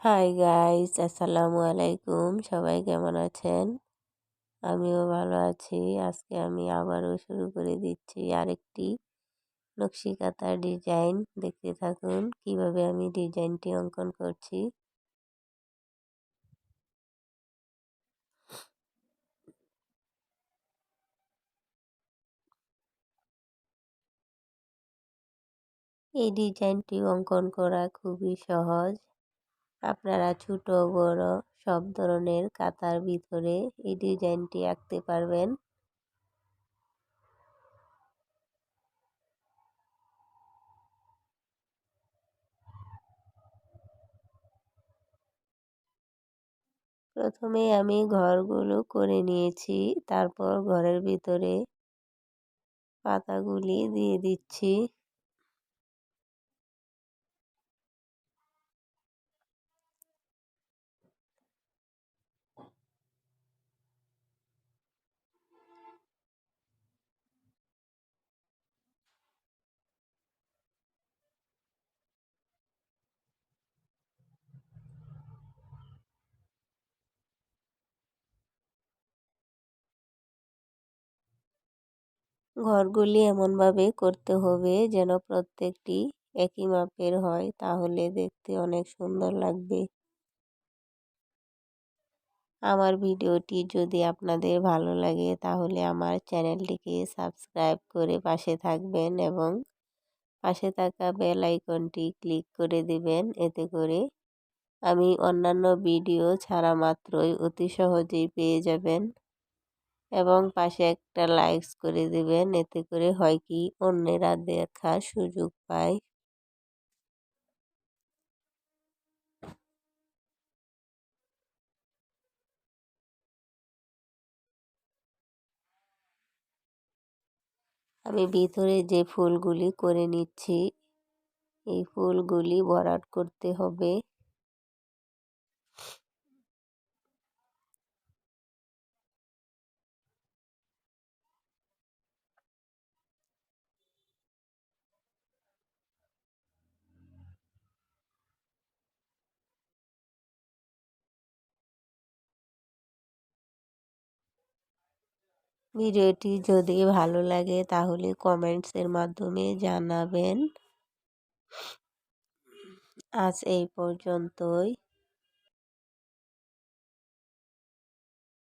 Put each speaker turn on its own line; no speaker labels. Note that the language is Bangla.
হাই গাইস, আসসালামু আলাইকুম। সবাই কেমন আছেন? আমিও ভালো আছি। আজকে আমি আবারও শুরু করে দিচ্ছি আরেকটি নকশি কাঁথার ডিজাইন। দেখতে থাকুন কিভাবে আমি ডিজাইনটি অঙ্কন করছি। এই ডিজাইনটি অঙ্কন করা খুবই সহজ। আপনারা ছোট বড় সব ধরনের কাঁথার ভিতরে এই ডিজাইনটি আঁকতে পারবেন। প্রথমে আমি ঘরগুলো করে নিয়েছি, তারপর ঘরের ভিতরে পাতাগুলি দিয়ে দিচ্ছি। ঘরগুলি এমনভাবে করতে হবে যেন প্রত্যেকটি একই মাপের হয়, তাহলে দেখতে অনেক সুন্দর লাগবে। আমার ভিডিওটি যদি আপনাদের ভালো লাগে তাহলে আমার চ্যানেলটিকে সাবস্ক্রাইব করে পাশে থাকবেন এবং পাশে থাকা বেল আইকনটি ক্লিক করে দিবেন। এতে করে আমি অন্যান্য ভিডিও ছাড়া মাত্রই অতি সহজেই পেয়ে যাবেন এবং পাশে একটা লাইকস করে দিবেন। এতে করে হয় কি অন্যেরা দেখার সুযোগ পায়। আমি ভিতরে যে ফুলগুলি করে নিচ্ছি, এই ফুলগুলি ভরাট করতে হবে। ভিডিওটি যদি ভালো লাগে তাহলে কমেন্টসের মাধ্যমে জানাবেন। আজ এই পর্যন্তই।